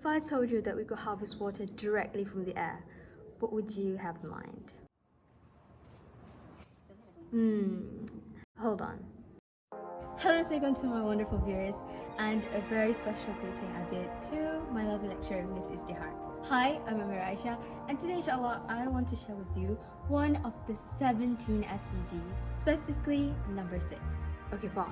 If I told you that we could harvest water directly from the air, what would you have in mind? Hold on. Hello, welcome to my wonderful viewers, and a very special greeting I bid to my lovely lecturer, Miss Izdihar. Hi, I'm Aisha, and today, inshallah, I want to share with you one of the 17 SDGs, specifically number 6. Okay, pause.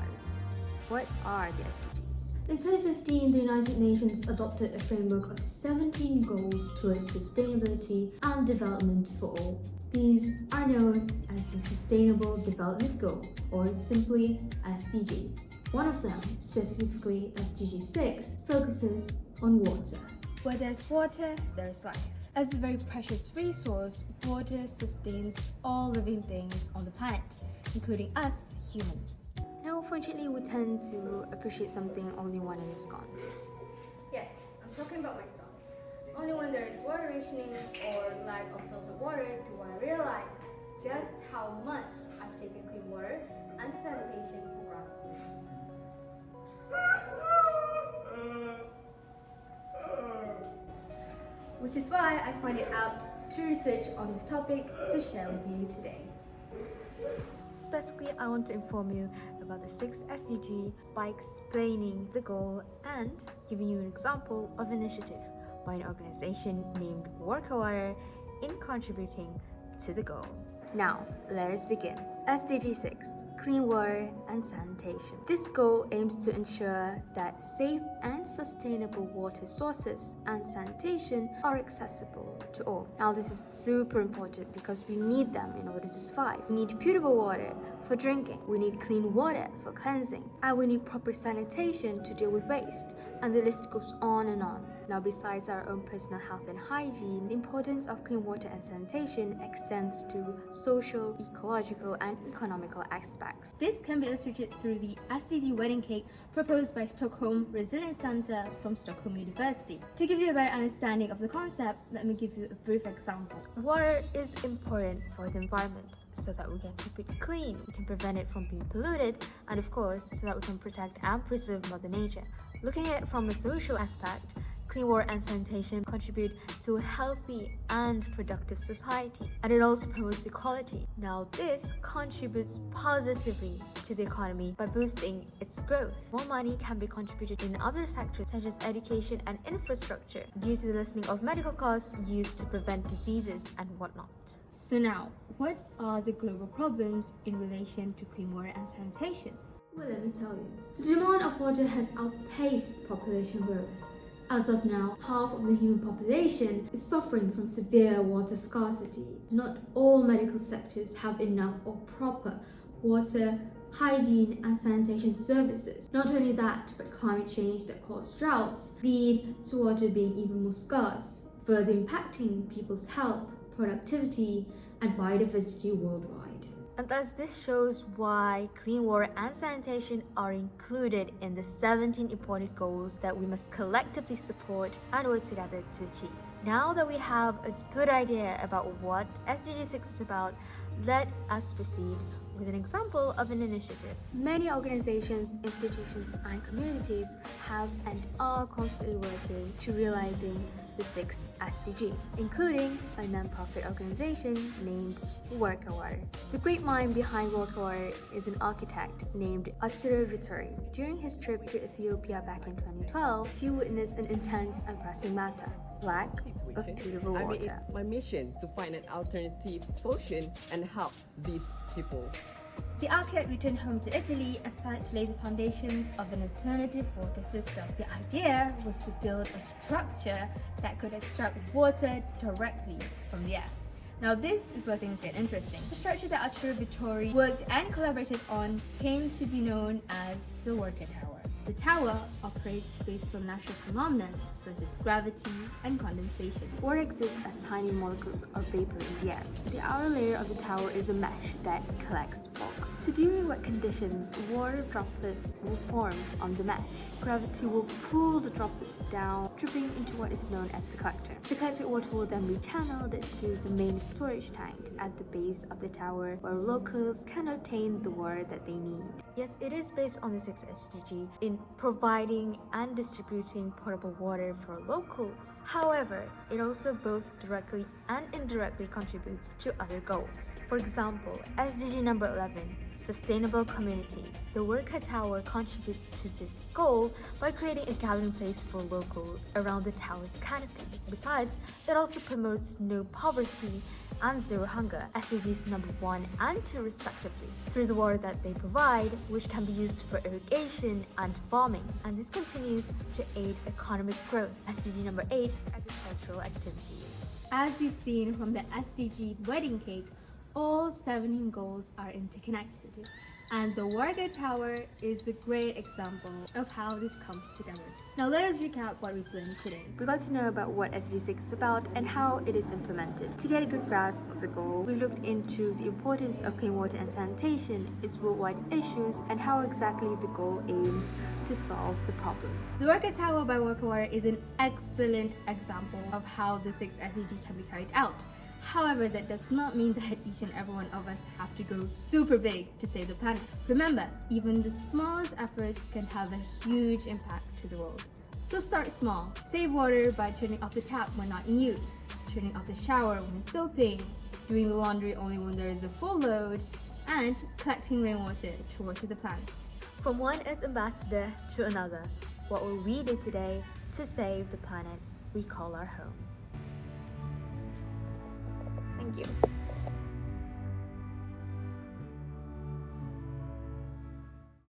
What are the SDGs? In 2015, the United Nations adopted a framework of 17 goals towards sustainability and development for all. These are known as the Sustainable Development Goals, or simply SDGs. One of them, specifically SDG 6, focuses on water. Where there's water, there's life. As a very precious resource, water sustains all living things on the planet, including us, humans. Now, unfortunately, we tend to appreciate something only when it is gone. Yes, I'm talking about myself. Only when there is water rationing or lack of filtered water do I realize just how much I've taken clean water and sanitation for granted. Which is why I find it out to research on this topic to share with you today. Specifically, I want to inform you about the 6th SDG by explaining the goal and giving you an example of an initiative by an organization named Work Water in contributing to the goal. Now, let us begin. SDG 6, Clean Water and Sanitation. This goal aims to ensure that safe and sustainable water sources and sanitation are accessible to all. Now, this is super important because we need them in order to survive. We need potable water for drinking, we need clean water for cleansing, and we need proper sanitation to deal with waste, and the list goes on and on. Now, besides our own personal health and hygiene, the importance of clean water and sanitation extends to social, ecological, and economical aspects. This can be illustrated through the SDG wedding cake proposed by Stockholm Resilience Center from Stockholm University. To give you a better understanding of the concept, let me give you a brief example. Water is important for the environment so that we can keep it clean, we can prevent it from being polluted, and of course, so that we can protect and preserve Mother Nature. Looking at it from a social aspect, clean water and sanitation contribute to a healthy and productive society, and it also promotes equality. Now, this contributes positively to the economy by boosting its growth. More money can be contributed in other sectors such as education and infrastructure due to the lessening of medical costs used to prevent diseases and whatnot. So now, what are the global problems in relation to clean water and sanitation? Well, let me tell you. The demand of water has outpaced population growth. As of now, half of the human population is suffering from severe water scarcity. Not all medical sectors have enough or proper water, hygiene and sanitation services. Not only that, but climate change that causes droughts lead to water being even more scarce, further impacting people's health, productivity and biodiversity worldwide. And thus this shows why clean water and sanitation are included in the 17 important goals that we must collectively support and work together to achieve. Now that we have a good idea about what SDG 6 is about, let us proceed with an example of an initiative. Many organizations, institutions and communities have and are constantly working to realizing the 6th SDG, including a non-profit organization named Work Water. The great mind behind Work Water is an architect named Atsuro Vittori. During his trip to Ethiopia back in 2012, he witnessed an intense and pressing matter: lack of potable water. I made it my mission to find an alternative solution and help these people. The architect returned home to Italy and started to lay the foundations of an alternative water system. The idea was to build a structure that could extract water directly from the air. Now this is where things get interesting. The structure that Atsuro Vittori worked and collaborated on came to be known as the Worker Tower. The tower operates based on natural phenomena such as gravity and condensation. Water exists as tiny molecules of vapor in the air. The outer layer of the tower is a mesh that collects fog. So during wet conditions, water droplets will form on the mesh. Gravity will pull the droplets down, dripping into what is known as the collector. The collected water will then be channeled to the main storage tank at the base of the tower, where locals can obtain the water that they need. Yes, it is based on the 6th SDG in providing and distributing potable water for locals. However, it also both directly and indirectly contributes to other goals. For example, SDG number 11, Sustainable Communities. The Worker Tower contributes to this goal by creating a gathering place for locals around the tower's canopy. Besides, it also promotes no poverty and zero hunger, SDGs number 1 and 2 respectively, through the water that they provide, which can be used for irrigation and farming. And this continues to aid economic growth. SDG number 8, agricultural activities. As you've seen from the SDG wedding cake, all 17 goals are interconnected. And the Worker Tower is a great example of how this comes together. Now let us recap what we've learned today. We got to know about what SDG 6 is about and how it is implemented. To get a good grasp of the goal, we looked into the importance of clean water and sanitation, its worldwide issues, and how exactly the goal aims to solve the problems. The Worker Tower by Worker Water is an excellent example of how the 6th SDG can be carried out. However, that does not mean that each and every one of us have to go super big to save the planet. Remember, even the smallest efforts can have a huge impact to the world. So start small. Save water by turning off the tap when not in use, turning off the shower when soaping, doing the laundry only when there is a full load, and collecting rainwater to water the plants. From one Earth ambassador to another, what will we do today to save the planet we call our home? Thank you.